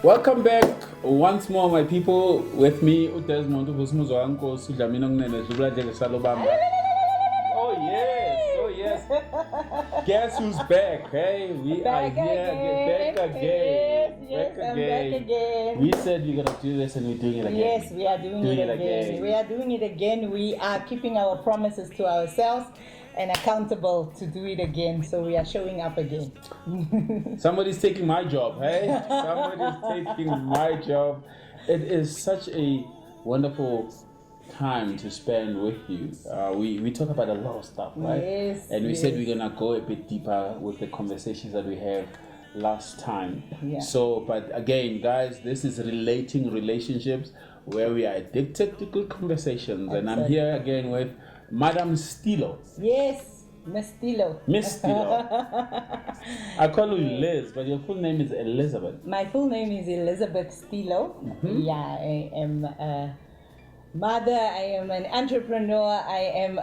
Welcome back once more, my people. With me, Desmond Usmuzwanko Sujamino Salobamba. Oh yes. Guess who's back? Hey, we are here back again. Yes, I'm back again. We said we're gonna do this and we're doing it again. Yes, we are doing it again. We are doing it again. We are keeping our promises to ourselves and accountable to do it again. So we are showing up again. Somebody's taking my job, hey? Somebody's taking my job. It is such a wonderful time to spend with you. We talk about a lot of stuff, right? Yes. And we said we're gonna go a bit deeper with the conversations that we have last time. Yeah. So, but again, guys, this is relating relationships where we are addicted to good conversations. Absolutely. And I'm here again with Madam Stillo. Yes, Miss Stillo. Miss Stillo. I call you Liz, but your full name is Elizabeth. My full name is Elizabeth Stillo. Mm-hmm. Yeah, I am a mother, I am an entrepreneur, I am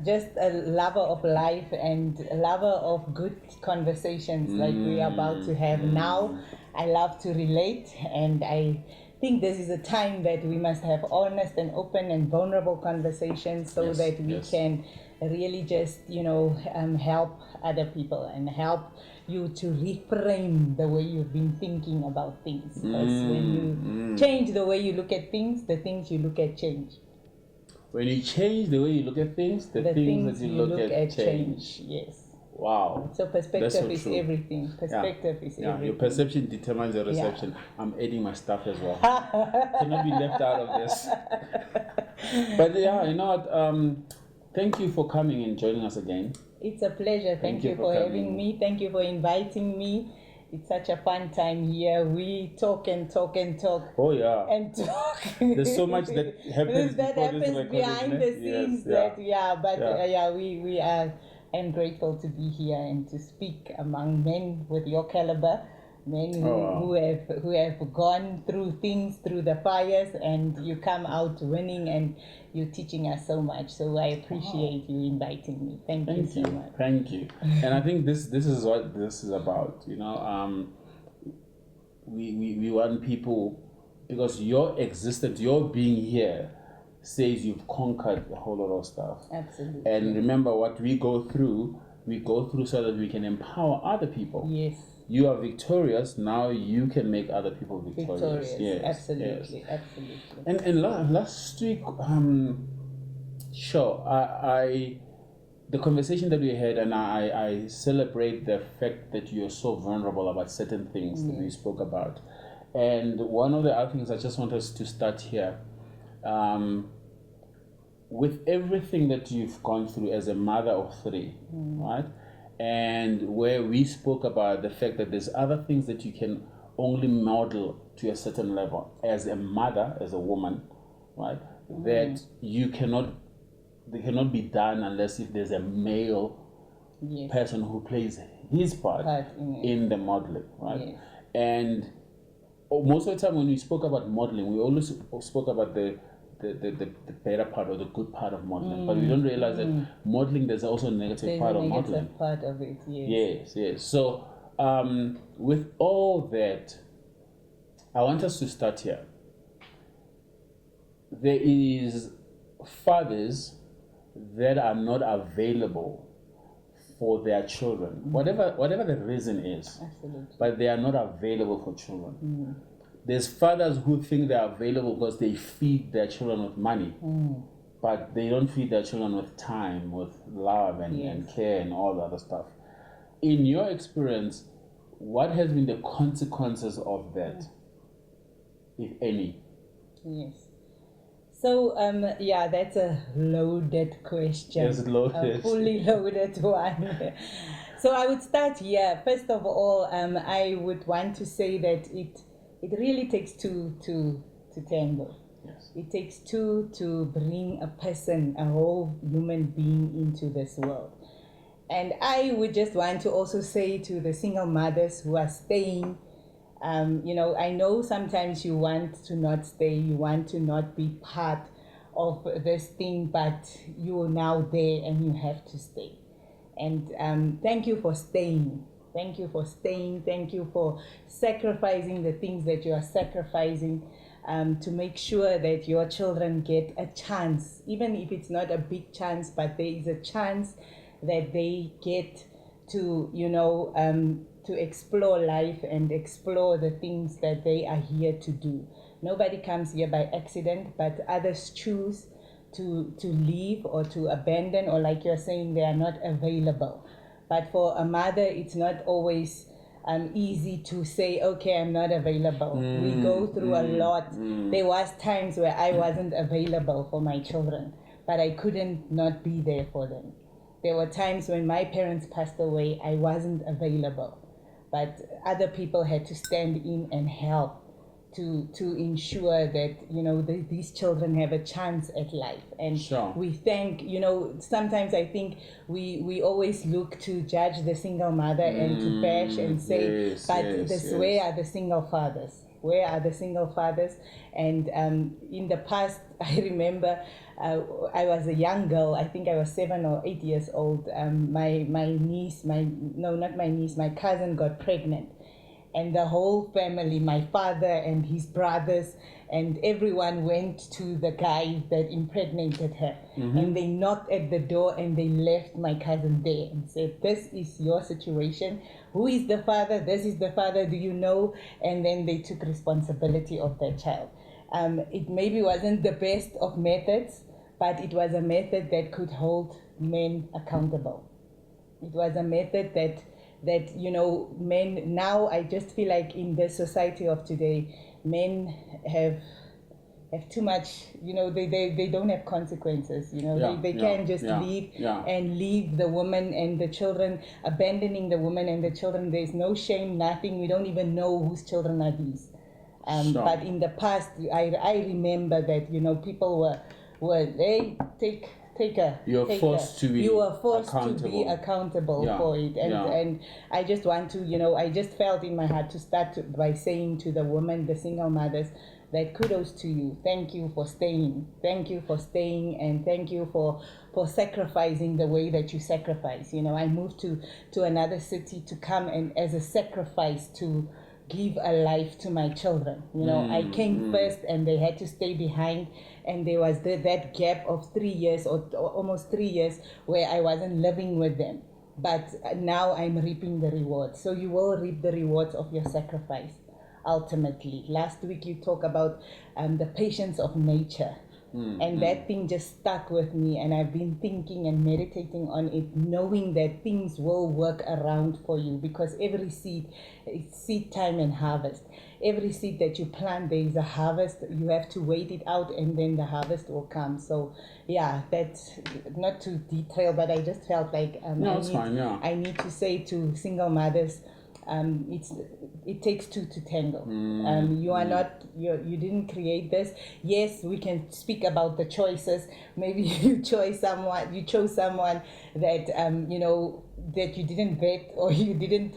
just a lover of life and a lover of good conversations like we are about to have now. I love to relate, and I think this is a time that we must have honest and open and vulnerable conversations so that we can really just, help other people and help you to reframe the way you've been thinking about things. Because when you change the way you look at things, the things you look at change. When you change the way you look at things, the things that you look at change. Yes. Wow. So perspective so is true. everything. Perspective is everything. Your perception determines your reception. Yeah. I'm adding my stuff as well. Cannot be left out of this. But yeah, you know what? Thank you for coming and joining us again. It's a pleasure. Thank you for having me. Thank you for inviting me. It's such a fun time here. We talk and talk and talk. Oh yeah. And talk. There's so much that happens. Behind the scenes. We are. I'm grateful to be here and to speak among men with your caliber, men who have gone through things, through the fires, and you come out winning, and you're teaching us so much. So I appreciate you inviting me. Thank you so much. Thank you. And I think this is what this is about. We want people, because your existence, your being here, says you've conquered a whole lot of stuff. Absolutely. And remember, what we go through so that we can empower other people. Yes. You are victorious, now you can make other people victorious. Yes. Absolutely. Yes. Absolutely. And last week, the conversation that we had, and I celebrate the fact that you're so vulnerable about certain things that we spoke about. And one of the other things I just want us to start here, with everything that you've gone through as a mother of three, right? And where we spoke about the fact that there's other things that you can only model to a certain level as a mother, as a woman, right? That they cannot be done unless if there's a male person who plays his part in the modeling, right? Yes. And most of the time when we spoke about modeling, we always spoke about the better part or the good part of modeling, but we don't realize that modeling, there's also a negative part of modeling. There's a negative part of it, yes. Yes. So with all that, I want us to start here. There is fathers that are not available for their children, whatever the reason is. Absolutely. But they are not available for children. There's fathers who think they're available because they feed their children with money, but they don't feed their children with time, with love and care and all the other stuff. In your experience, what has been the consequences of that, if any? Yes. So, that's a loaded question. It's loaded. A fully loaded one. So I would start here. First of all, I would want to say that it really takes two to tango. Yes. It takes two to bring a person, a whole human being into this world. And I would just want to also say to the single mothers who are staying, I know sometimes you want to not stay, you want to not be part of this thing, but you're now there and you have to stay. And thank you for staying. Thank you for staying. Thank you for sacrificing the things that you are sacrificing, to make sure that your children get a chance, even if it's not a big chance, but there is a chance that they get to, to explore life and explore the things that they are here to do. Nobody comes here by accident, but others choose to leave or to abandon, or like you're saying, they are not available. But for a mother, it's not always easy to say, okay, I'm not available. We go through a lot. There was times where I wasn't available for my children, but I couldn't not be there for them. There were times when my parents passed away, I wasn't available, but other people had to stand in and help to ensure that these children have a chance at life. And Sure. we thank, sometimes I think we always look to judge the single mother and to bash and say, yes, but yes. where are the single fathers? Where are the single fathers? And in the past, I remember I was a young girl. I think I was 7 or 8 years old. My cousin got pregnant. And the whole family, my father and his brothers and everyone, went to the guy that impregnated her. And they knocked at the door and they left my cousin there and said, this is your situation. Who is the father? This is the father. Do you know? And then they took responsibility of their child. It maybe wasn't the best of methods, but it was a method that could hold men accountable. It was a method that men now, I just feel like in the society of today, men have too much, they don't have consequences, they can't just leave and leave the woman and the children, abandoning the woman and the children. There's no shame, nothing. We don't even know whose children are these. Sure. But in the past, I remember that, people were they take a You were forced to be accountable for it. And I just want to, I just felt in my heart to start by saying to the women, the single mothers, that kudos to you. Thank you for staying. Thank you for staying, and thank you for sacrificing the way that you sacrifice. I moved to another city to come and as a sacrifice to give a life to my children. I came first and they had to stay behind, and there was that gap of 3 years or almost 3 years where I wasn't living with them. But now I'm reaping the rewards. So you will reap the rewards of your sacrifice ultimately. Last week you talked about the patience of nature. And that thing just stuck with me, and I've been thinking and meditating on it, knowing that things will work around for you, because every seed, it's seed time and harvest. Every seed that you plant, there is a harvest. You have to wait it out, and then the harvest will come. So yeah, that's not too detailed, but I just felt like I need to say to single mothers, it takes two to tango. You are not, you didn't create this. Yes, we can speak about the choices. Maybe you chose someone that that you didn't vet, or you didn't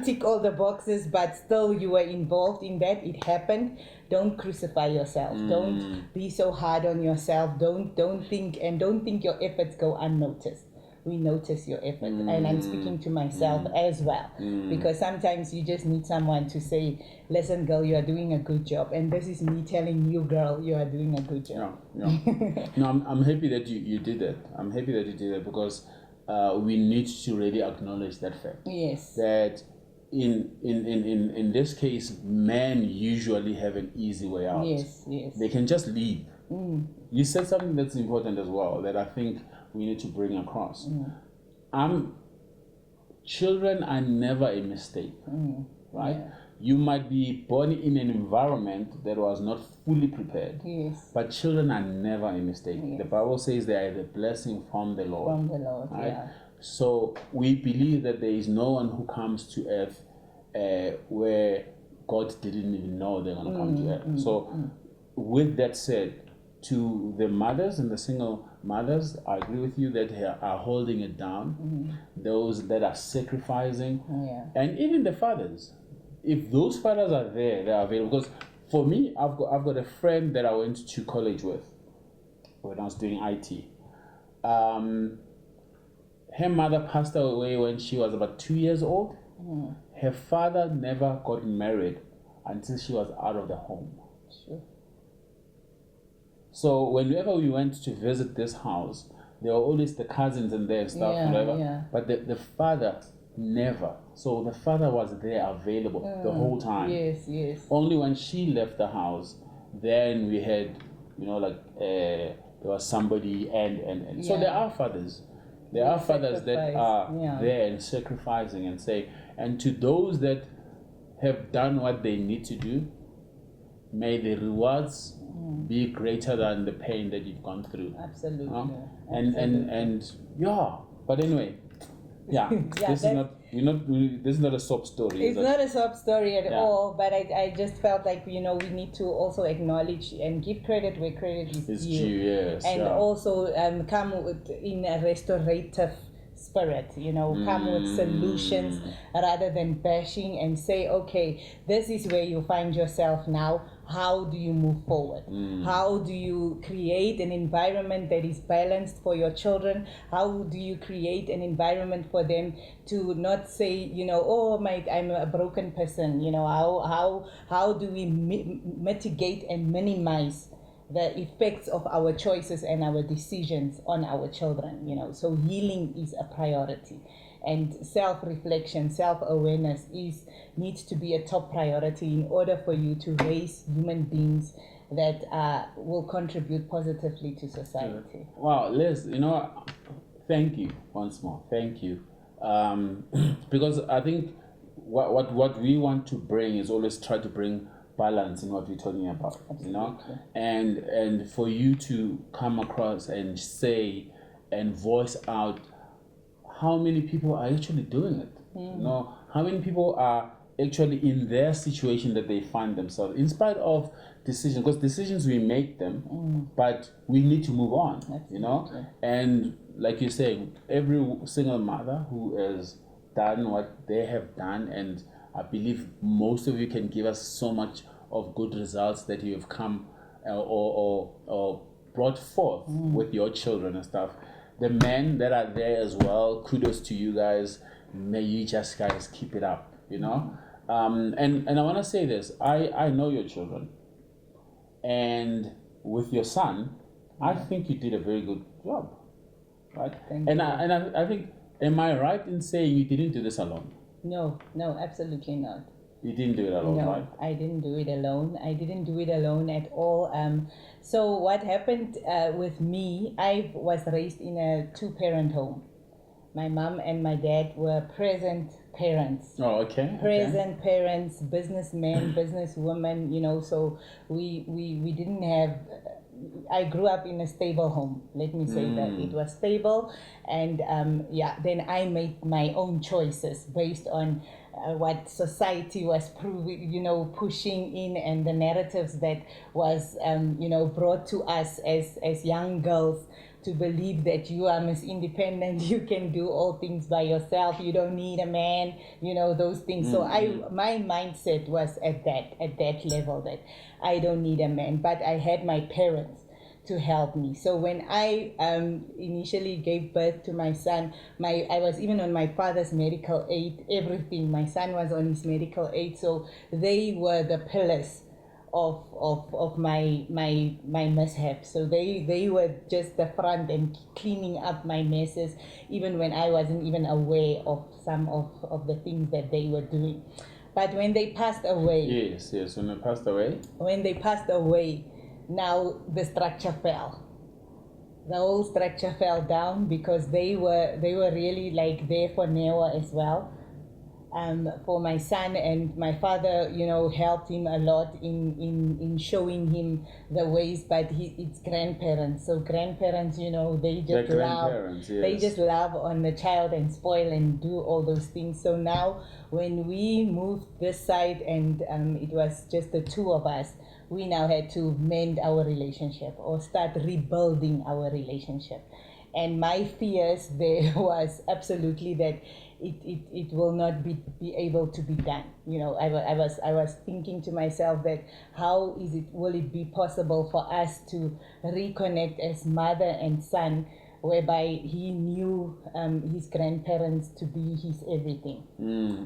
tick all the boxes, but still you were involved in that. It happened. Don't crucify yourself. Don't be so hard on yourself. Don't think your efforts go unnoticed. We notice your effort, and I'm speaking to myself as well, because sometimes you just need someone to say, listen girl, you are doing a good job. And this is me telling you, girl, you are doing a good job. No, I'm happy that you did that. I'm happy that you did that, because we need to really acknowledge that fact. Yes. That in this case, men usually have an easy way out. Yes. They can just leave. You said something that's important as well, that I think we need to bring across. Children are never a mistake, right? Yeah. You might be born in an environment that was not fully prepared, but children are never a mistake. The Bible says they are the blessing from the Lord. From the Lord, right? So we believe that there is no one who comes to earth where God didn't even know they're going to come to earth. So with that said, to the mothers and the single mothers, I agree with you that they are holding it down. Those that are sacrificing, and even the fathers. If those fathers are there, they are available. Because for me, I've got a friend that I went to college with when I was doing IT. her mother passed away when she was about 2 years old. Her father never got married until she was out of the home. Sure. So whenever we went to visit this house, there were always the cousins and their stuff, whatever. Yeah. But the father never. So the father was there available the whole time. Yes. Only when she left the house, then we had, there was somebody and so there are fathers. There are fathers that are there and sacrificing and saying, and to those that have done what they need to do, may the rewards be greater than the pain that you've gone through. Absolutely. And but anyway, this is not a sob story. It's not a sob story at all, but I just felt like, we need to also acknowledge and give credit where credit is due. Yes. And also come in a restorative spirit, come with solutions rather than bashing, and say, okay, this is where you find yourself now. How do you move forward? How do you create an environment that is balanced for your children? How do you create an environment for them to not say, I'm a broken person? How do we mitigate and minimize the effects of our choices and our decisions on our children? So healing is a priority. And self-reflection, self-awareness needs to be a top priority in order for you to raise human beings that will contribute positively to society. Wow, Liz, thank you once more. Thank you. Because I think what we want to bring is always try to bring balance in what we're talking about. Absolutely. And for you to come across and say and voice out how many people are actually doing it. How many people are actually in their situation that they find themselves, in spite of decisions, because decisions we make them, but we need to move on. Absolutely. And like you're saying, every single mother who has done what they have done, and I believe most of you can give us so much of good results that you have come or brought forth with your children and stuff. The men that are there as well, kudos to you guys. May you just guys keep it up, And I want to say this. I know your children, and with your son, I think you did a very good job, right? Thank you. I think, am I right in saying you didn't do this alone? No, absolutely not. You didn't do it alone, right? No, I didn't do it alone. I didn't do it alone at all. So what happened with me, I was raised in a 2-parent home. My mom and my dad were present parents. Oh, okay. Present parents, businessmen, businesswomen, so we didn't have... I grew up in a stable home. Let me say that it was stable, and then I made my own choices based on what society was pushing in, and the narratives that was brought to us as young girls, to believe that you are Miss Independent, you can do all things by yourself, you don't need a man, those things. So my mindset was at that level, that I don't need a man, but I had my parents to help me. So when I initially gave birth to my son, I was even on my father's medical aid, everything. My son was on his medical aid, so they were the pillars of my mishap. So they were just the front and cleaning up my messes, even when I wasn't even aware of some of the things that they were doing. But when they passed away, yes, when they passed away, now the structure fell. The whole structure fell down, because they were really like there for Newa as well. For my son, and my father, helped him a lot in showing him the ways, but it's grandparents. So grandparents, they just love, they just love on the child and spoil and do all those things. So now when we moved this side, and it was just the two of us, we now had to mend our relationship or start rebuilding our relationship. And my fears there was absolutely that it will not be able to be done. I was thinking to myself that how will it be possible for us to reconnect as mother and son whereby he knew his grandparents to be his everything.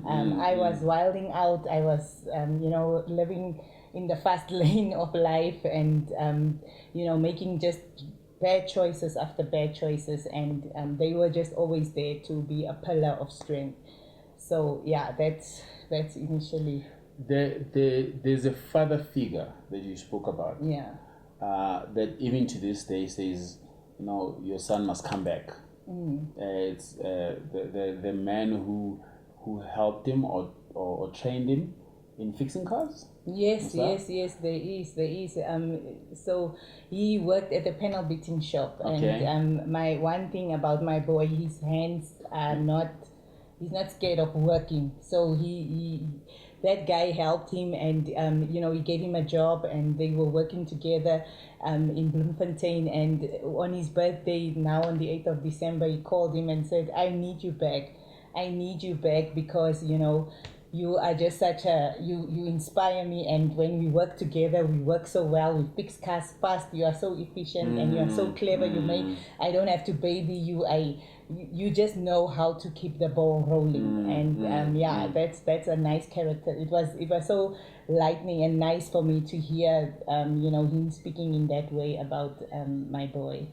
I was wilding out. I was, living in the fast lane of life, and making just bad choices after bad choices, and they were just always there to be a pillar of strength. So yeah, that's initially. There's a father figure that you spoke about. Yeah. That even to this day says, your son must come back. It's the man who helped him or trained him in fixing cars. Yes, there is. So he worked at a panel beating shop, Okay. and my one thing about my boy, his hands are not. He's not scared of working. So he that guy helped him, and he gave him a job, and they were working together in Bloemfontein. And on his birthday, now on the 8th of December, he called him and said, "I need you back. I need you back because you are just you inspire me, and when we work together, we work so well. We fix cars fast. You are so efficient, and you are so clever. I don't have to baby you. You just know how to keep the ball rolling." And that's a nice character. It was so lightning and nice for me to hear him speaking in that way about my boy.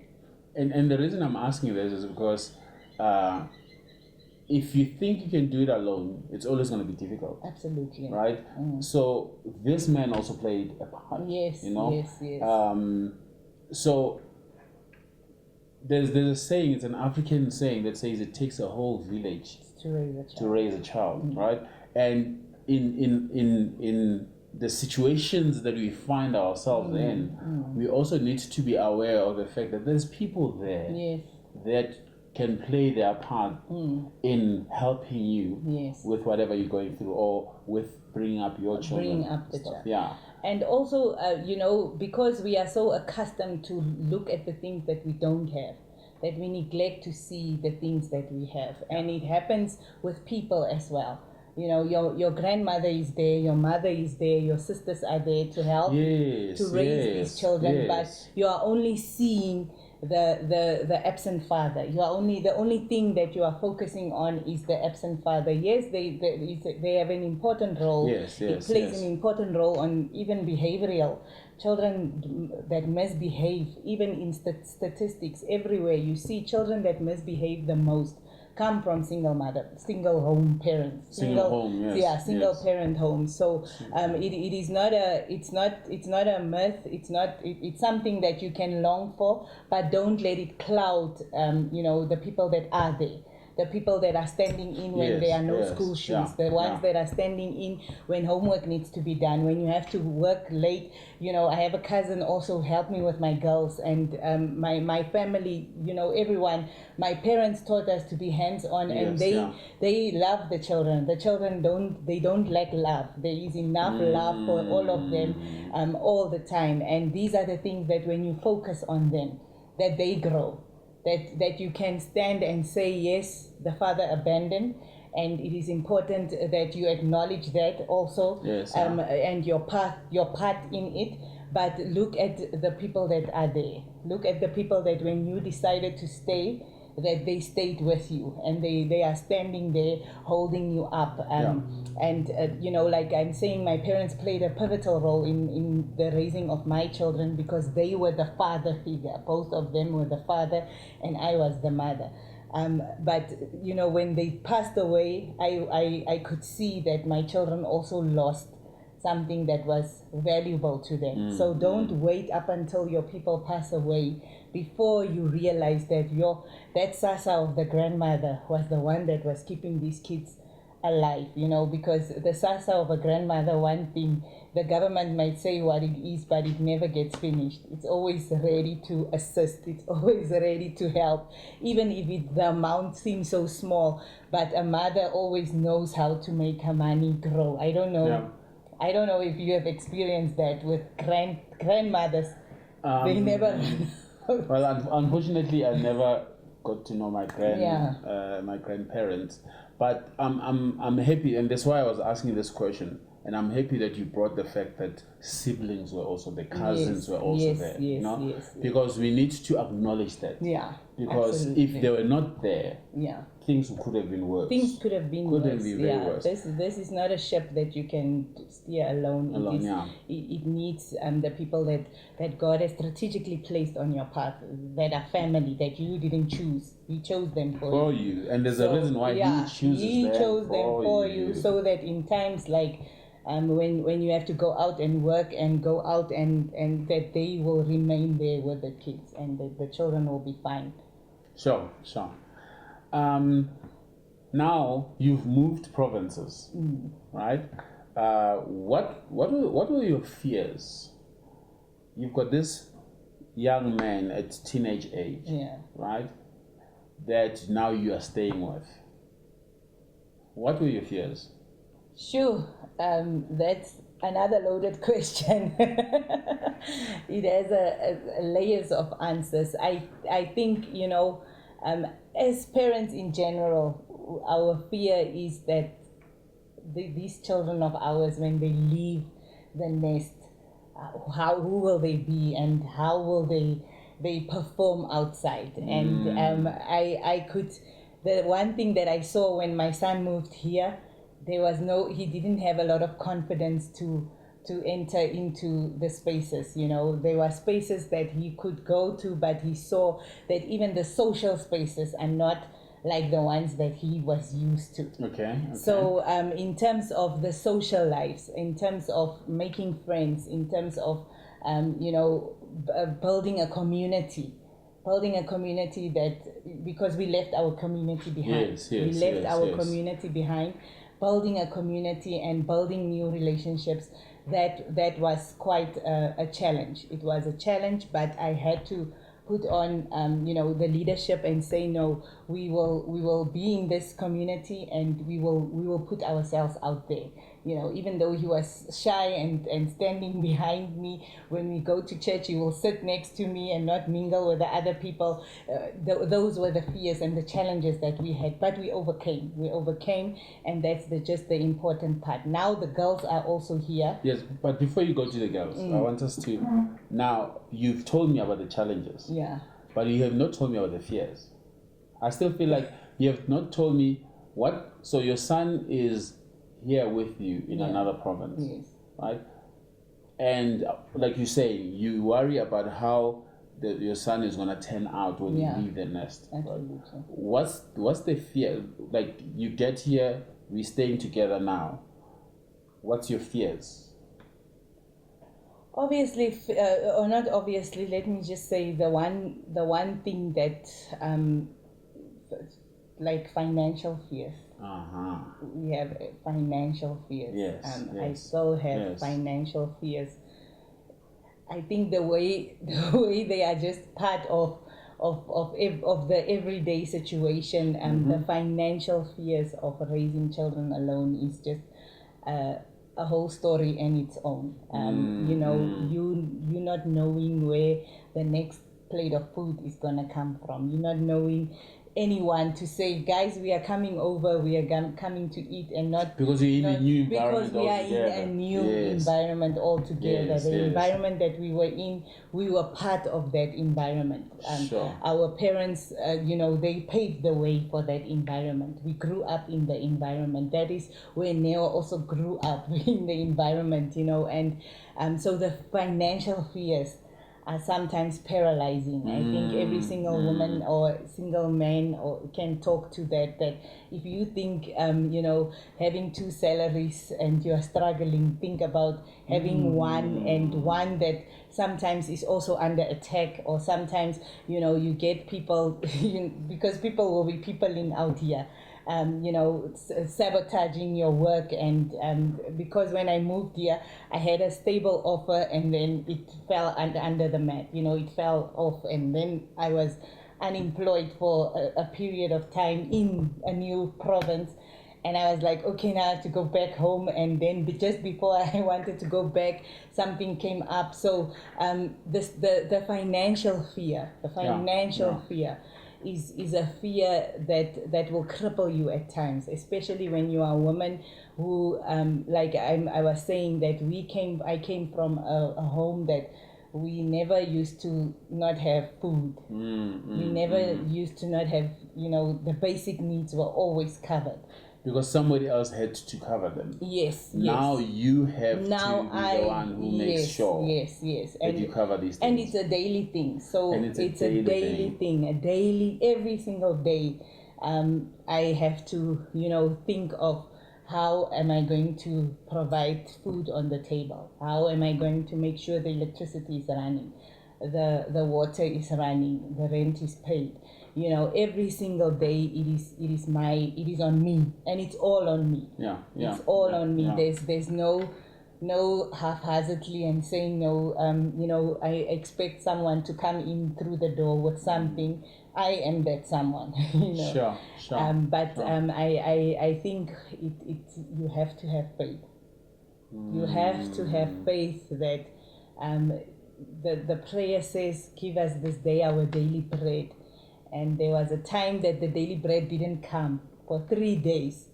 And the reason I'm asking this is because if you think you can do it alone, it's always going to be difficult. Absolutely. Right? So this man also played a part. Yes, yes. So there's a saying, it's an African saying that says it takes a whole village to raise a child. Right? And in the situations that we find ourselves in, we also need to be aware of the fact that there's people there that can play their part in helping you with whatever you're going through, or with bringing up your children. Bringing up the child. Yeah. And also, because we are so accustomed to look at the things that we don't have, that we neglect to see the things that we have. And it happens with people as well. Your grandmother is there, your mother is there, your sisters are there to help to raise these children, but you are only seeing the absent father. The only thing that you are focusing on is the absent father. Yes, they have an important role. It plays an important role on even behavioral. Children that misbehave, even in statistics everywhere, you see children that misbehave the most come from single home parents, single parent homes. So it is not a myth. It's something that you can long for, but don't let it cloud the people that are there. The people that are standing in when there are no school shoes, the ones that are standing in when homework needs to be done, when you have to work late. I have a cousin also help me with my girls, and my family, everyone. My parents taught us to be hands-on, and they love the children. The children don't lack love. There is enough love for all of them all the time, and these are the things that when you focus on them, that they grow. That you can stand and say, yes, the father abandoned, and it is important that you acknowledge that also, and your part in it. But look at the people that are there. Look at the people that when you decided to stay, that they stayed with you, and they are standing there holding you up. And like I'm saying, my parents played a pivotal role in the raising of my children, because they were the father figure. Both of them were the father, and I was the mother. But when they passed away, I could see that my children also lost something that was valuable to them. So don't wait up until your people pass away before you realize that that Sasa of the grandmother was the one that was keeping these kids alive, because the Sasa of a grandmother, one thing, the government might say what it is, but it never gets finished. It's always ready to assist. It's always ready to help, even if the amount seems so small. But a mother always knows how to make her money grow. I don't know. Yeah. I don't know if you have experienced that with grandmothers. They never. Well, unfortunately, I never got to know my grandparents. But I'm happy, and that's why I was asking this question. And I'm happy that you brought the fact that siblings were also, the cousins were also there. Because we need to acknowledge that. Yeah. Because Absolutely. if they were not there, Yeah. things could have been worse. Things could have been Could have worse. been very Yeah, worse. this is not a ship that you can steer alone. It needs the people that God has strategically placed on your path, that are family, that you didn't choose. He chose them for you. And there's a reason why He chooses He them chose them for you, so that in times like when you have to go out and work and go out and that they will remain there with the kids, and the children will be fine. Sure. Now you've moved provinces, right? What were your fears? You've got this young man at teenage age, right? That now you are staying with. What were your fears? Sure, that's another loaded question. It has a layers of answers. I think, as parents in general, our fear is that these children of ours, when they leave the nest, who will they be, and how will they perform outside? And I could, the one thing that I saw when my son moved here, he didn't have a lot of confidence to enter into the spaces. There were spaces that he could go to, but he saw that even the social spaces are not like the ones that he was used to. Okay. So in terms of the social lives, in terms of making friends, in terms of building a community that, because we left our community behind. Community behind, building a community and building new relationships, that was quite a challenge. It was a challenge, but I had to put on the leadership and say, no, we will be in this community, and we will put ourselves out there. Even though he was shy and standing behind me when we go to church, he will sit next to me and not mingle with the other people. Those were the fears and the challenges that we had, but we overcame, and that's just the important part. Now the girls are also here. Yes, but before you go to the girls, I want us to, now you've told me about the challenges, but you have not told me about the fears. I still feel like you have not told me so your son is here with you in another province, right? And like you say, you worry about how your son is going to turn out when you leave the nest. Absolutely. What's the fear? Like, you get here, we're staying together now. What's your fears? Obviously, or not obviously, let me just say the one thing that like financial fears. We have financial fears. Yes. I still have financial fears. I think the way they are just part of the everyday situation, and the financial fears of raising children alone is just a whole story in its own. You not knowing where the next plate of food is gonna come from. You're not knowing anyone to say, guys, we are coming over, we are coming to eat, and not because you're in a new environment. Because we are in a new environment altogether. The environment that we were in, we were part of that environment. Our parents, they paved the way for that environment. We grew up in the environment. That is where Neo also grew up, in the environment, and so the financial fears are sometimes paralyzing. I think every single woman or single man can talk to that if you think having two salaries and you're struggling, think about having one that sometimes is also under attack, or sometimes you get people because people will be peopling out here, sabotaging your work. And because when I moved here, I had a stable offer, and then it fell under the mat. It fell off, and then I was unemployed for a period of time in a new province. And I was like, okay, now I have to go back home. And then just before I wanted to go back, something came up. So the financial fear, fear is a fear that will cripple you at times, especially when you are a woman who, like I was saying, that I came from a home that We never used to not have food. We never used to not have, the basic needs were always covered. Because somebody else had to cover them. Yes. Now you have now to be the one who makes sure yes. that you cover these things. And it's a daily thing. So it's a daily thing. Every single day, I have to, think of how am I going to provide food on the table? How am I going to make sure the electricity is running, the water is running, the rent is paid? Every single day it is on me, and it's all on me. It's all on me. There's no haphazardly and saying no. I expect someone to come in through the door with something. I am that someone. Sure. I think it you have to have faith. You have to have faith that the prayer says, "Give us this day our daily bread." And there was a time that the daily bread didn't come for 3 days.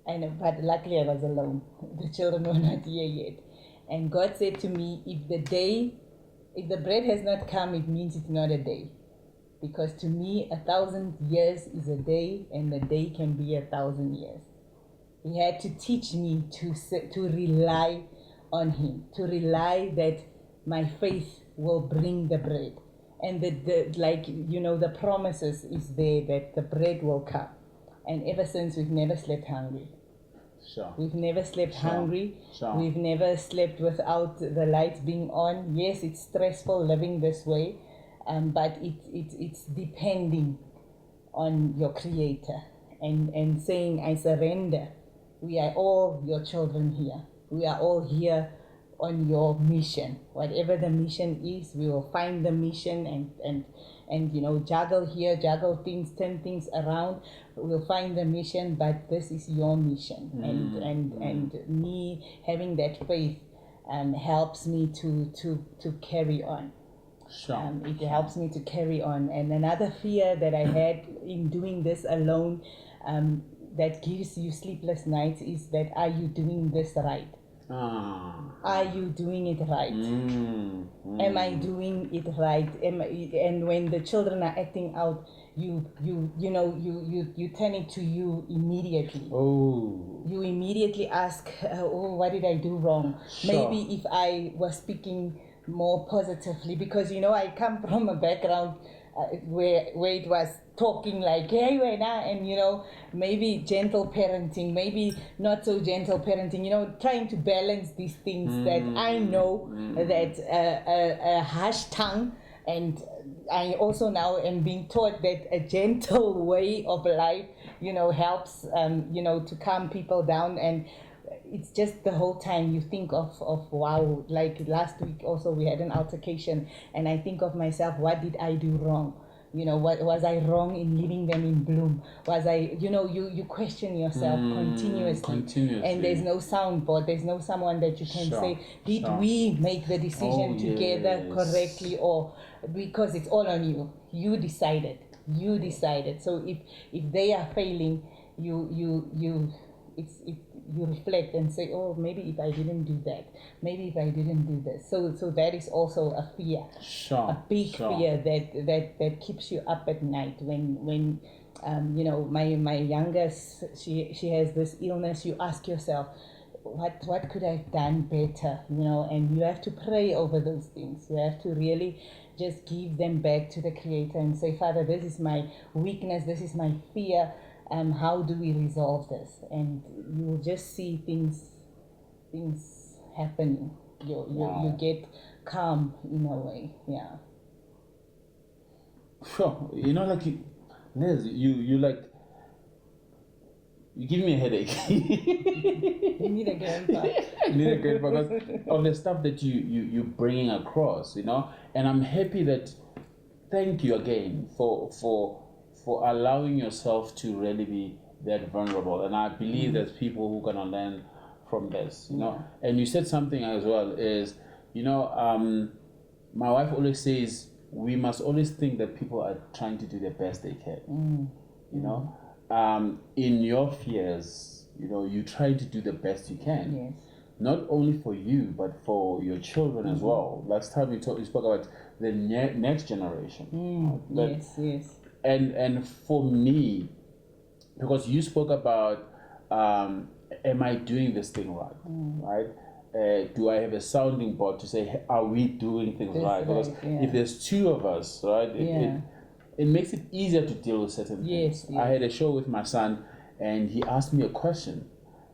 But luckily I was alone. The children were not here yet. And God said to me, if the bread has not come, it means it's not a day. Because to me, 1,000 years is a day, and a day can be 1,000 years. He had to teach me to rely on Him, to rely that my faith will bring the bread. And the promises is there that the bread will come. And ever since, we've never slept hungry. Sure. We've never slept hungry. Sure. We've never slept without the lights being on. Yes, it's stressful living this way, but it's depending on your Creator and saying, I surrender. We are all your children here. We are all here on your mission. Whatever the mission is, we will find the mission and juggle here, juggle things, turn things around. We'll find the mission, but this is your mission. And me having that faith helps me to carry on. Sure. It helps me to carry on. And another fear that I had in doing this alone, that gives you sleepless nights, is that, are you doing this right? Are you doing it right? Am I doing it right? And when the children are acting out, you turn it to you immediately. You immediately ask, what did I do wrong? Sure. Maybe if I was speaking more positively, because I come from a background where it was talking like, hey, and maybe gentle parenting, maybe not so gentle parenting, trying to balance these things that I know that a harsh tongue, and I also now am being taught that a gentle way of life, helps, to calm people down. And it's just the whole time you think of wow, like last week also we had an altercation, and I think of myself, what did I do wrong? What was I wrong in leaving them in bloom? Was I, you question yourself continuously, and there's no soundboard, there's no someone that you can say, did we make the decision together correctly, or because it's all on you. You decided. So if they are failing, you reflect and say, oh, maybe if I didn't do that, maybe if I didn't do this. So that is also a fear, a big fear that keeps you up at night. When my youngest, she has this illness. You ask yourself, what could I have done better? And you have to pray over those things. You have to really just give them back to the Creator and say, Father, this is my weakness, this is my fear. How do we resolve this? And you will just see things happening. You get calm in a way. Yeah. Sure. Liz, you give me a headache. You need a grandpa. You need a grandpa because of the stuff that you're bringing across, And I'm happy that, thank you again for allowing yourself to really be that vulnerable. And I believe there's people who are going to learn from this, And you said something as well is, my wife always says, we must always think that people are trying to do the best they can, In your fears, you try to do the best you can. Yes. not only for you but for your children as well. Last time you spoke about the next generation. Yes. And for me, because you spoke about, am I doing this thing right? Right? Do I have a sounding board to say, are we doing things right? Because if there's two of us, right, it makes it easier to deal with certain things. I had a show with my son, and he asked me a question,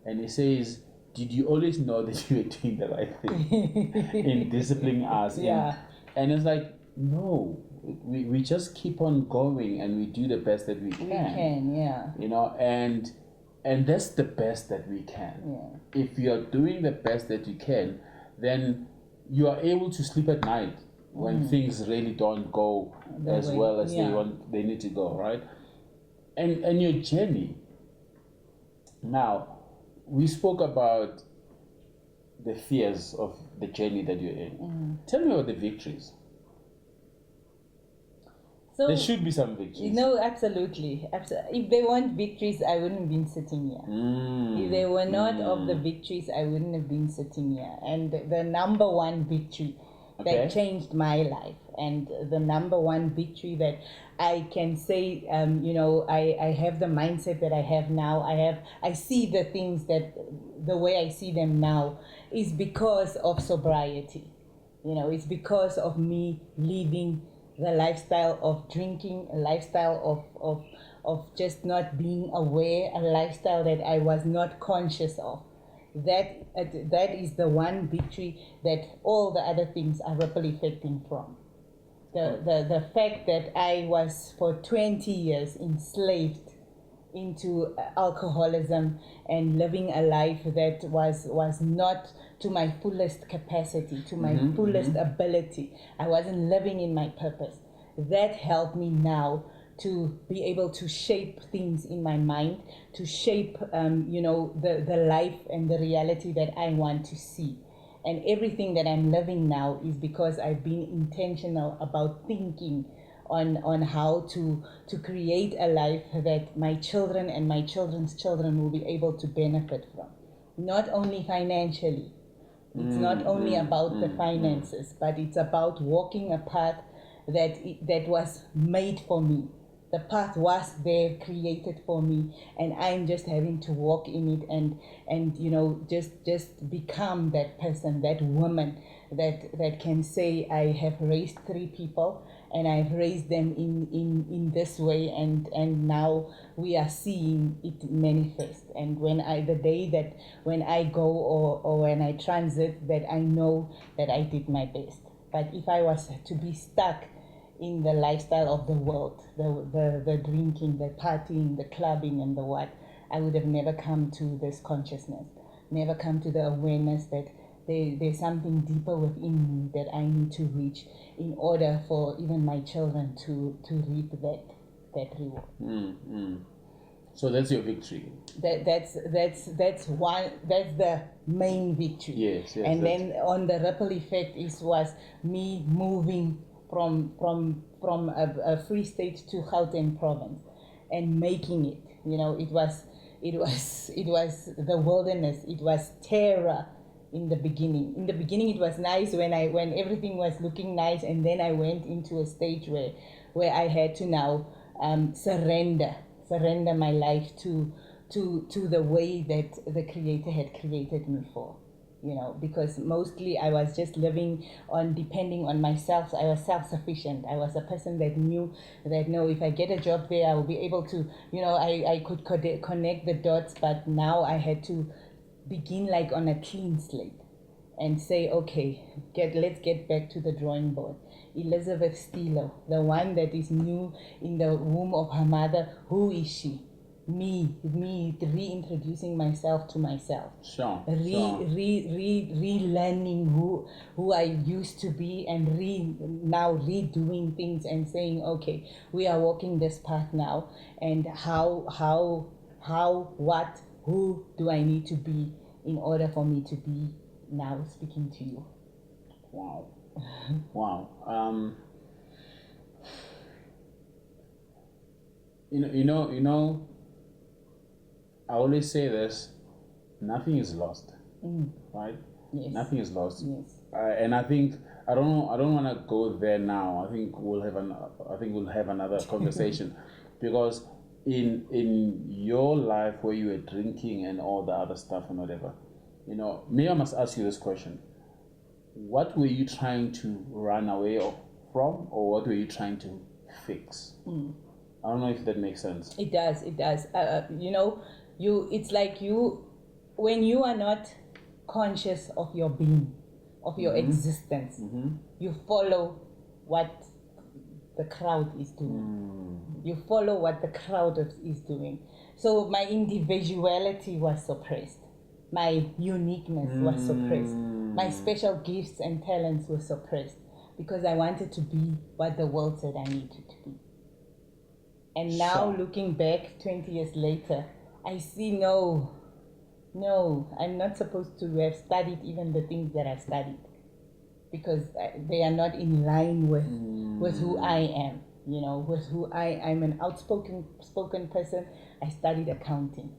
and he says, did you always know that you were doing the right thing in disciplining us? And it's like, no, we just keep on going and we do the best that we can. You know, and that's the best that we can. If you're doing the best that you can, then you are able to sleep at night when things really don't go as well as they need to go, right? And your journey. Now, we spoke about the fears of the journey that you're in. Tell me about the victories. So, there should be some victories. No, absolutely. If they weren't victories, I wouldn't have been sitting here. If they were not of the victories, I wouldn't have been sitting here. And the number one victory that changed my life, and the number one victory that I can say, I have the mindset that I have now. I see the things that the way I see them now is because of sobriety. It's because of me leaving the lifestyle of drinking, a lifestyle of just not being aware, a lifestyle that I was not conscious of. That is the one victory that all the other things are ripple effecting from. The fact that I was for 20 years enslaved into alcoholism and living a life that was not to my fullest capacity, to my fullest ability. I wasn't living in my purpose. That helped me now to be able to shape things in my mind, to shape the life and the reality that I want to see. And everything that I'm living now is because I've been intentional about thinking on how to create a life that my children and my children's children will be able to benefit from. Not only financially. It's not only about the finances, but it's about walking a path that was made for me. The path was there, created for me, and I'm just having to walk in it and just become that person, that woman that can say, I have raised 3 people and I've raised them in this way, and now we are seeing it manifest. And the day that when I go or when I transit, that I know that I did my best. But if I was to be stuck in the lifestyle of the world, the drinking, the partying, the clubbing, and the what, I would have never come to this consciousness, never come to the awareness that there's something deeper within me that I need to reach in order for even my children to reap that reward. So that's your victory. That's the main victory. Yes. And then on the ripple effect was me moving from a free state to Gauteng province and making it. It was the wilderness. It was terror in the beginning. In the beginning, it was nice when everything was looking nice, and then I went into a stage where I had to now surrender my life to the way that the Creator had created me for. Because mostly I was just living on depending on myself. I was self-sufficient. I was a person that knew that no, if I get a job there, I will be able to, I could connect the dots. But now I had to begin like on a clean slate and say, okay, let's get back to the drawing board. Elizabeth Stillo, the one that is new in the womb of her mother, who is she? Me reintroducing myself to myself. Relearning who I used to be, and now redoing things and saying, okay, we are walking this path now, and who do I need to be in order for me to be now speaking to you? Wow. Wow. I always say this: nothing is lost. right? Yes. Nothing is lost. Yes. And I think I don't want to go there now. I think we'll have another conversation, because in your life where you were drinking and all the other stuff and whatever, maybe I must ask you this question: what were you trying to run away from, or what were you trying to fix? I don't know if that makes sense. It does. It does. It's like when you are not conscious of your being, of your existence, you follow what the crowd is doing. You follow what the crowd is doing. So my individuality was suppressed. My uniqueness was suppressed. My special gifts and talents were suppressed because I wanted to be what the world said I needed to be. And now looking back 20 years later, I see no, I'm not supposed to have studied even the things that I've studied, because they are not in line with who I am, with who I'm an spoken person. I studied accounting.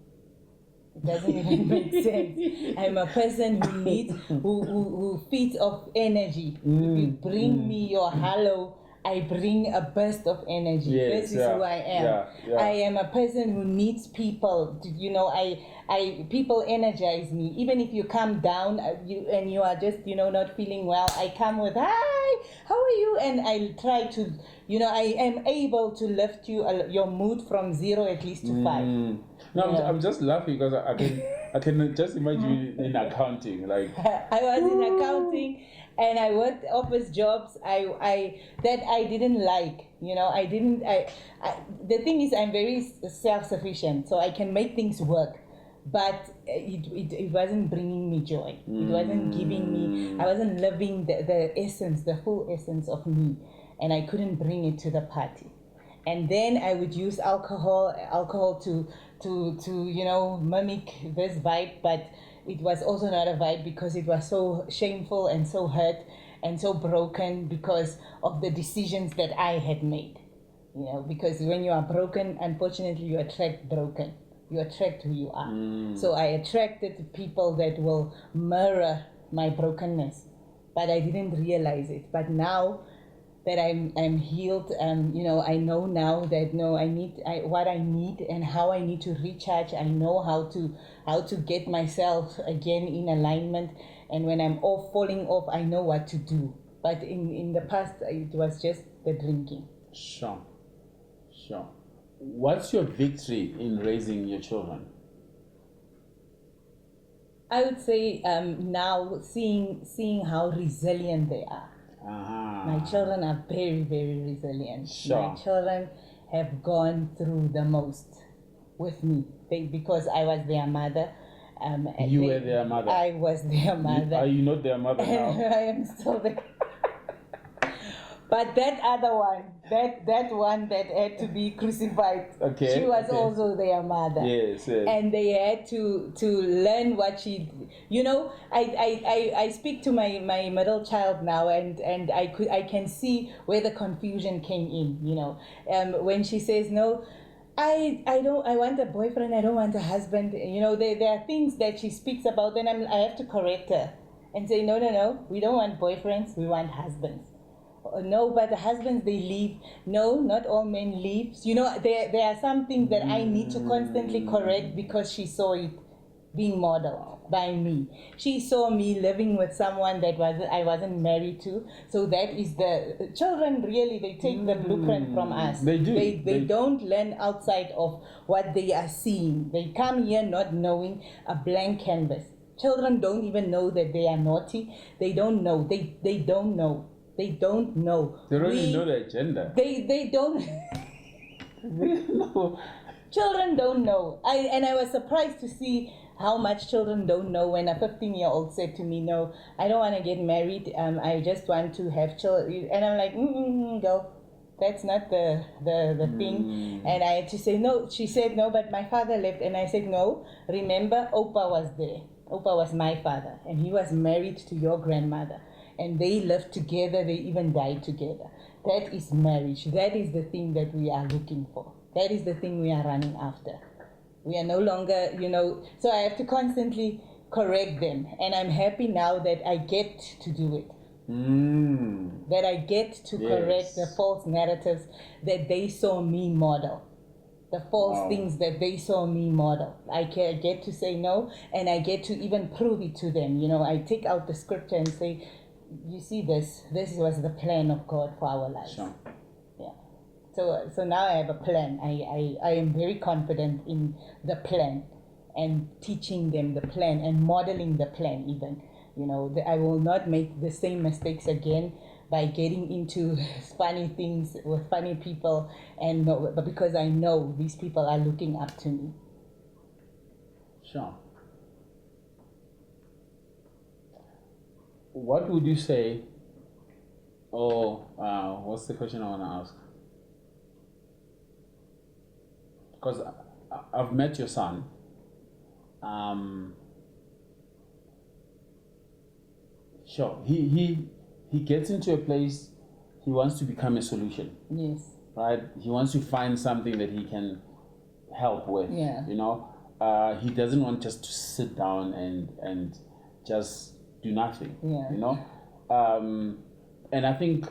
It doesn't even make sense. I'm a person who needs, who feeds off energy. If you bring me your hello, I bring a burst of energy. Yes, this is who I am. I am a person who needs people. People energize me. Even if you come down and you are just not feeling well, I come with hi, how are you? And I try to, I am able to lift your mood from 0 at least to 5. No, I'm just laughing because I can just imagine you in accounting, like I was in accounting, and I worked office jobs I didn't like. The thing is, I'm very self-sufficient, so I can make things work, but it wasn't bringing me joy. It wasn't giving me, I wasn't living the full essence of me, and I couldn't bring it to the party. And then I would use alcohol to mimic this vibe, but it was also not a vibe because it was so shameful and so hurt and so broken because of the decisions that I had made. Because when you are broken, unfortunately, you attract broken. You attract who you are. So I attracted people that will mirror my brokenness, but I didn't realize it. But now that I'm healed, I know now that what I need and how I need to recharge. I know how to get myself again in alignment, and when I'm falling off, I know what to do. But in the past, it was just the drinking. Sure. What's your victory in raising your children? I would say now seeing how resilient they are. My children are very, very resilient. Sure. My children have gone through the most with me because I was their mother. You were their mother. I was their mother. Are you not their mother now? I am still there. But that other one, that one that had to be crucified, she was also their mother. Yes. And they had to learn what she, I speak to my middle child now, and I can see where the confusion came in. When she says no, I want a boyfriend, I don't want a husband. There are things that she speaks about, then I have to correct her and say no, we don't want boyfriends, we want husbands. No, but the husbands, they leave. No, not all men leave. There are some things that I need to constantly correct because she saw it being modeled by me. She saw me living with someone that I wasn't married to. So that is the children, really, they take the blueprint from us. They do. They don't learn outside of what they are seeing. They come here not knowing, a blank canvas. Children don't even know that they are naughty. They don't know. They don't know. They don't know. They don't even know their gender. They don't. No. Children don't know. I was surprised to see how much children don't know when a 15-year-old said to me, no, I don't want to get married. I just want to have children. And I'm like, girl, that's not the thing. And I had to say, no. She said, no, but my father left. And I said, no, remember, Opa was there. Opa was my father. And he was married to your grandmother. And they lived together, they even died together. That is marriage. That is the thing that we are looking for. That is the thing we are running after. We are no longer, so I have to constantly correct them. And I'm happy now that I get to do it. That I get to correct the false narratives that they saw me model. The false things that they saw me model. I get to say no, and I get to even prove it to them. I take out the scripture and say, you see this was the plan of God for our lives. Sure. Yeah. So now I have a plan. I am very confident in the plan and teaching them the plan and modeling the plan even. I will not make the same mistakes again by getting into funny things with funny people, but because I know these people are looking up to me. Sure. What would you say? What's the question I want to ask? Because I've met your son. Sure. He gets into a place. He wants to become a solution. Yes. Right. He wants to find something that he can help with. Yeah. He doesn't want just to sit down and just do nothing. Yeah. And I think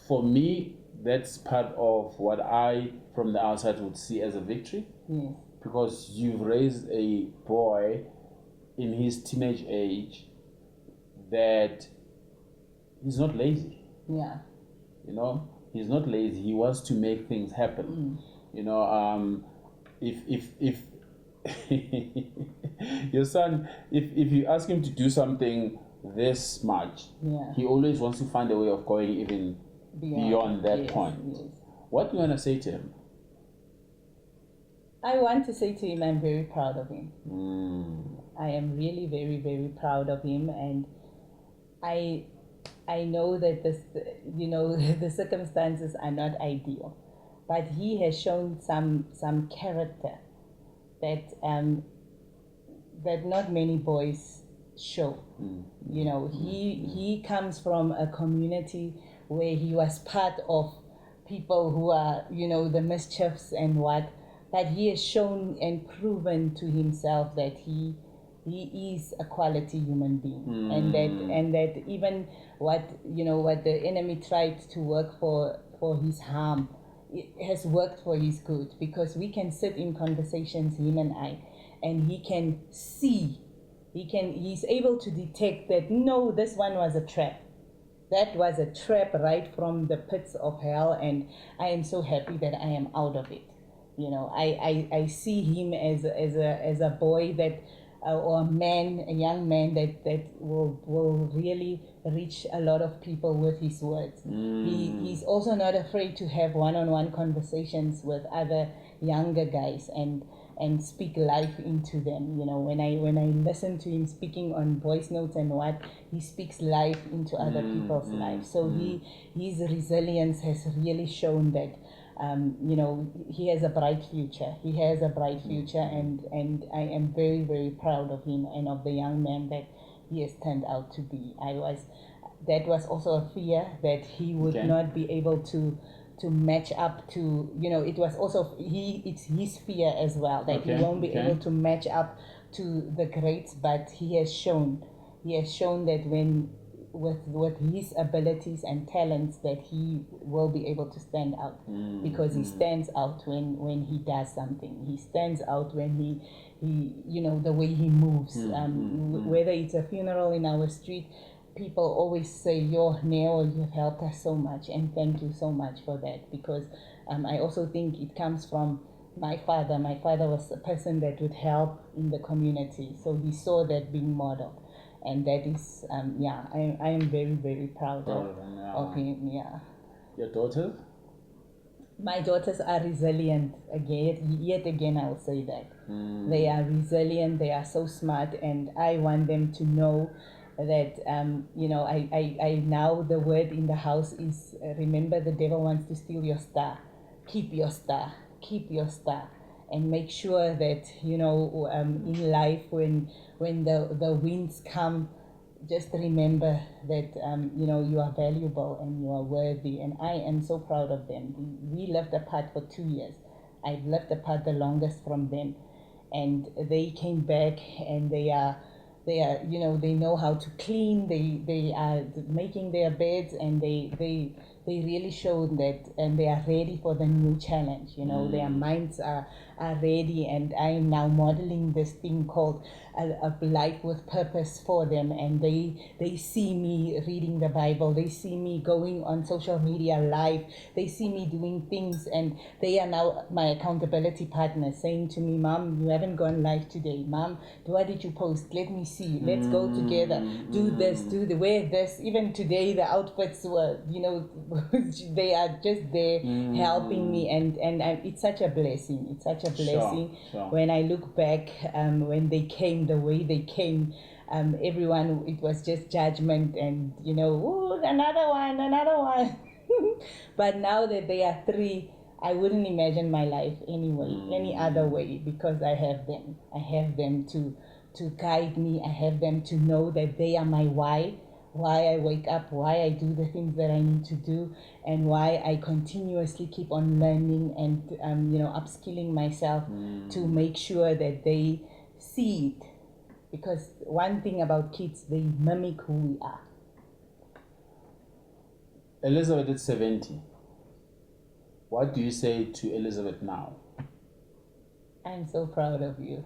for me that's part of what I from the outside would see as a victory. Yes. Because you've raised a boy in his teenage age that he's not lazy. Yeah. He's not lazy. He wants to make things happen. If your son, if you ask him to do something this much, he always wants to find a way of going even beyond that point. Yes. What do you want to say to him? I want to say to him, I'm very proud of him. I am really very, very proud of him, and I know that the circumstances are not ideal, but he has shown some character that not many boys show. He comes from a community where he was part of people who are the mischiefs and what, but he has shown and proven to himself that he is a quality human being, and that even what the enemy tried to work for his harm, it has worked for his good, because we can sit in conversations, him and I, and he can see, he's able to detect that no, this one was a trap. That was a trap right from the pits of hell, and I am so happy that I am out of it. I see him as a boy that or a young man that will really reach a lot of people with his words. He's also not afraid to have one-on-one conversations with other younger guys and speak life into them. When I listen to him speaking on voice notes and what, he speaks life into other people's lives. So his resilience has really shown that he has a bright future. He has a bright future, and I am very, very proud of him and of the young man that he has turned out to be. That was also a fear that he would not be able to match up to, it was also it's his fear as well that he won't be able to match up to the greats, but he has shown that when with his abilities and talents that he will be able to stand out, because he stands out when he does something. He stands out when he the way he moves, whether it's a funeral in our street, people always say, "Yo, Neo, you've helped us so much, and thank you so much for that." Because I also think it comes from my father. My father was a person that would help in the community, so he saw that being modeled, and that is, I am very, very proud of him. Yeah. Your daughters? My daughters are resilient. Yet again, I will say that they are resilient. They are so smart, and I want them to know that I now the word in the house is remember, the devil wants to steal your star. Keep your star, and make sure that in life when the winds come, just remember that you are valuable and you are worthy, and I am so proud of them. We lived apart for 2 years. I've lived apart the longest from them, and they came back, and they are they are, they know how to clean. They are making their beds, and they really show that, and they are ready for the new challenge. Their minds are ready, and I am now modeling this thing called a life with purpose for them, and they see me reading the Bible, they see me going on social media live, they see me doing things, and they are now my accountability partners, saying to me, "Mom, you haven't gone live today. Mom, what did you post? Let me see. Let's go together. Do this, wear this." Even today, the outfits were, they are just there helping me, and it's such a blessing. It's such a blessing. Sure. When I look back, when they came, the way they came, everyone, it was just judgment, and "Ooh, another one." But now that they are 3, I wouldn't imagine my life any other way, because I have them. I have them to guide me. I have them to know that they are my why I wake up, why I do the things that I need to do, and why I continuously keep on learning and upskilling myself to make sure that they see it. Because one thing about kids, they mimic who we are. Elizabeth is 70. What do you say to Elizabeth now? I'm so proud of you.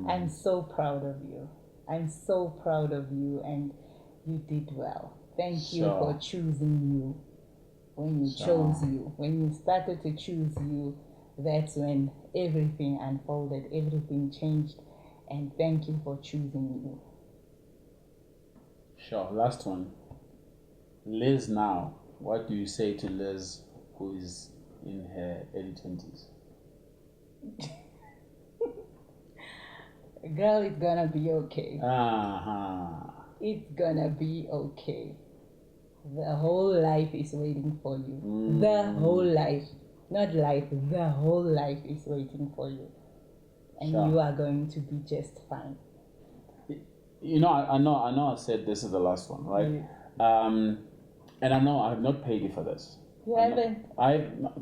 I'm so proud of you. I'm so proud of you, and you did well. Thank you for choosing you. When you chose you, when you started to choose you, that's when everything unfolded, everything changed, and thank you for choosing you. Sure. Last one. Liz now. What do you say to Liz, who is in her early 20s? Girl, it's gonna be okay. Uh-huh. It's gonna be okay. The whole life is waiting for you. The whole life. Not life, the whole life is waiting for you. And you are going to be just fine. I know I said this is the last one, right? And I know I have not paid you for this. You haven't?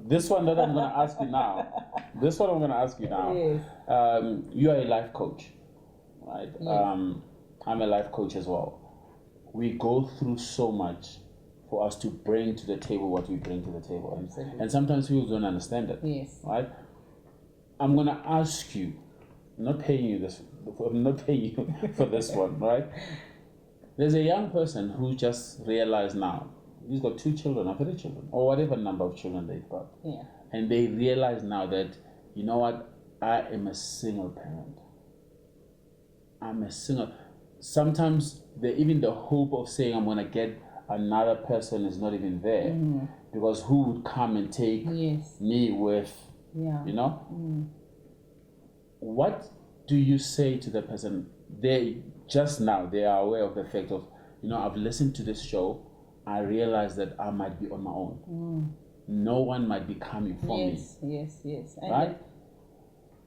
This one that I'm going to ask you now. This one I'm going to ask you now. Yes. You are a life coach, right? Yes. I'm a life coach as well. We go through so much for us to bring to the table what we bring to the table. And sometimes people don't understand it. Yes. Right? I'm going to ask you, I'm not paying you for this one, right? There's a young person who just realized now, he's got 2 children or 3 children, or whatever number of children they've got. Yeah. And they realize now that, you know what, I am a single parent. I'm a single. Sometimes even the hope of saying I'm going to get another person is not even there. Because who would come and take me with, What do you say to the person? They are aware of the fact of, I've listened to this show. I realize that I might be on my own. No one might be coming for me. Yes. Right?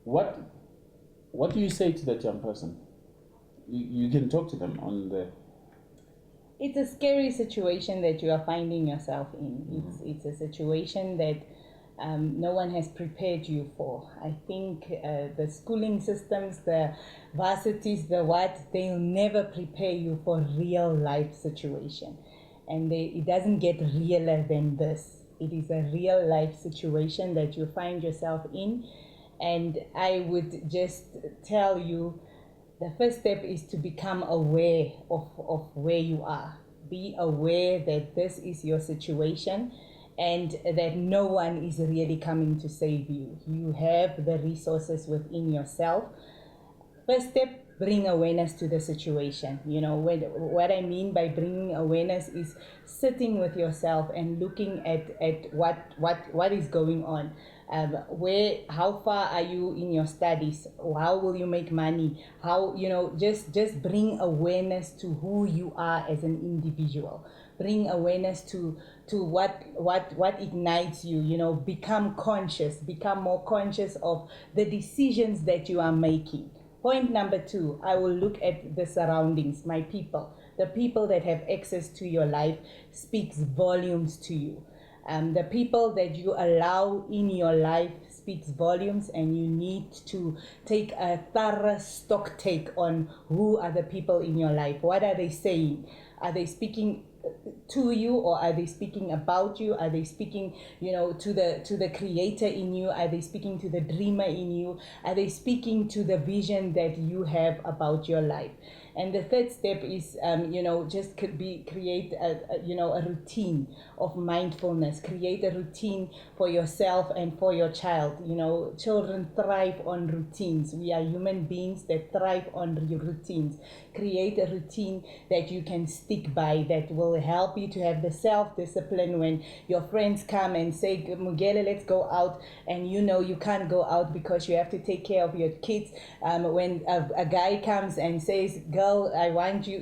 What do you say to that young person? You can talk to them on the... It's a scary situation that you are finding yourself in. It's a situation that no one has prepared you for. I think the schooling systems, the varsities, they'll never prepare you for real life situation. And it doesn't get realer than this. It is a real life situation that you find yourself in. And I would just tell you, the first step is to become aware of where you are. Be aware that this is your situation and that no one is really coming to save you. You have the resources within yourself. First step, bring awareness to the situation. What I mean by bringing awareness is sitting with yourself and looking at what is going on. How far are you in your studies? How will you make money? How, just bring awareness to who you are as an individual. Bring awareness to what ignites you. Become conscious, become more conscious of the decisions that you are making. Point number 2, I will look at the surroundings, my people. The people that have access to your life speaks volumes to you. The people that you allow in your life speaks volumes, and you need to take a thorough stock take on who are the people in your life. What are they saying? Are they speaking to you, or are they speaking about you? Are they speaking, to the creator in you? Are they speaking to the dreamer in you? Are they speaking to the vision that you have about your life? And the third step is, just create a routine of mindfulness. Create a routine for yourself and for your child. Children thrive on routines. We are human beings that thrive on routines. Create a routine that you can stick by, that will help you to have the self-discipline when your friends come and say, Mugele, let's go out, and you can't go out because you have to take care of your kids. When a guy comes and says, girl, I want you,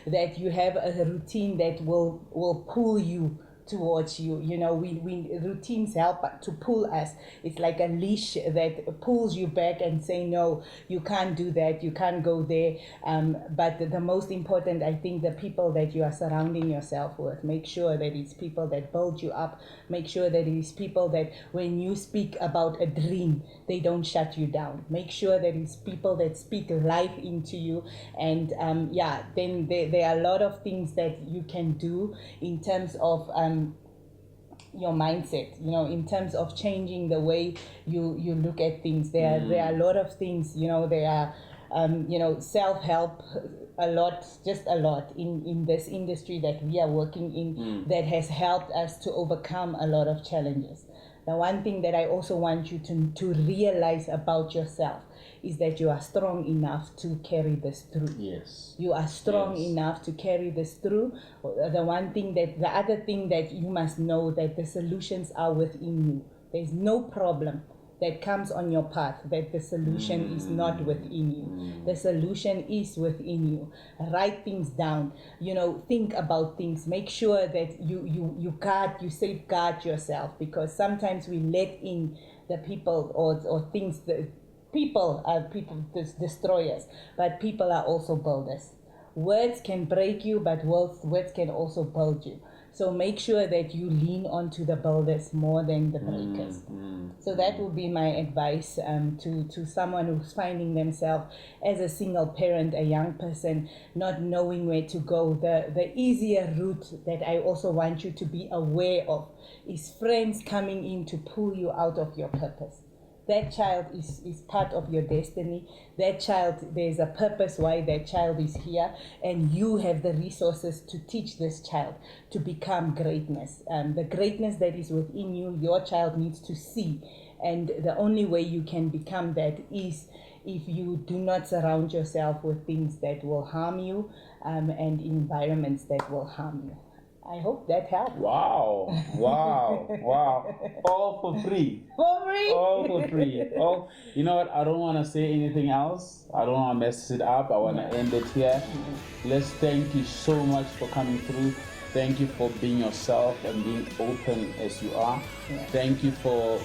that you have a routine that will pull you towards you. We routines help to pull us. It's like a leash that pulls you back and say, no, you can't do that, you can't go there. But the most important, I think, the people that you are surrounding yourself with, make sure that it's people that build you up. Make sure that it's people that when you speak about a dream, they don't shut you down. Make sure that it's people that speak life into you. And then there are a lot of things that you can do in terms of your mindset, in terms of changing the way you look at things. There are a lot of things, there are self-help, a lot in this industry that we are working in, that has helped us to overcome a lot of challenges. The one thing that I also want you to realize about yourself is that you are strong enough to carry this through. Yes. You are strong enough to carry this through. The other thing that you must know, that the solutions are within you. There's no problem that comes on your path that the solution is not within you. The solution is within you. Write things down. Think about things. Make sure that you safeguard yourself, because sometimes we let in the people or things. People are destroyers, but people are also builders. Words can break you, but words can also build you. So make sure that you lean onto the builders more than the breakers. So that would be my advice to someone who's finding themselves as a single parent, a young person, not knowing where to go. The easier route that I also want you to be aware of is friends coming in to pull you out of your purpose. That child is part of your destiny. That child, there's a purpose why that child is here, and you have the resources to teach this child to become greatness. The greatness that is within you, your child needs to see. And the only way you can become that is if you do not surround yourself with things that will harm you, and environments that will harm you. I hope that helped. Wow. All for free. For free? All for free. You know what? I don't want to say anything else. I don't want to mess it up. I want to end it here. Let's thank you so much for coming through. Thank you for being yourself and being open as you are. Thank you for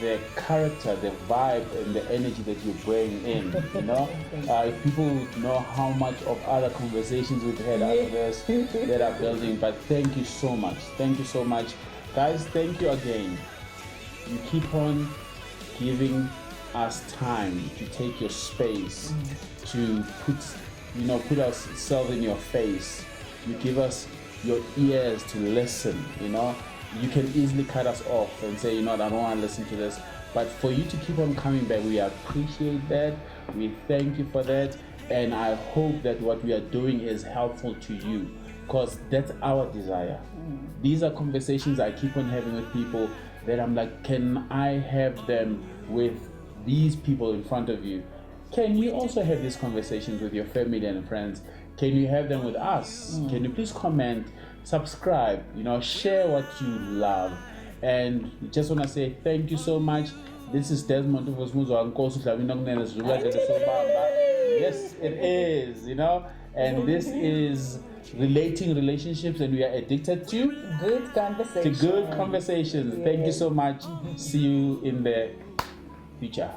the character, the vibe, and the energy that you bring in. If people know how much of other conversations we've had after this that are building, but thank you so much. Thank you so much, guys. Thank you again. You keep on giving us time to take your space, to put ourselves in your face. You give us your ears to listen. You can easily cut us off and say, I don't want to listen to this. But for you to keep on coming back, we appreciate that. We thank you for that. And I hope that what we are doing is helpful to you, because that's our desire. These are conversations I keep on having with people that I'm like, can I have them with these people in front of you? Can you also have these conversations with your family and friends? Can you have them with us? Can you please comment, subscribe, share what you love? And just want to say thank you so much. This is Desmond. Yes, it is, and this is Relating Relationships, and we are addicted to good conversations. Thank you so much. See you in the future.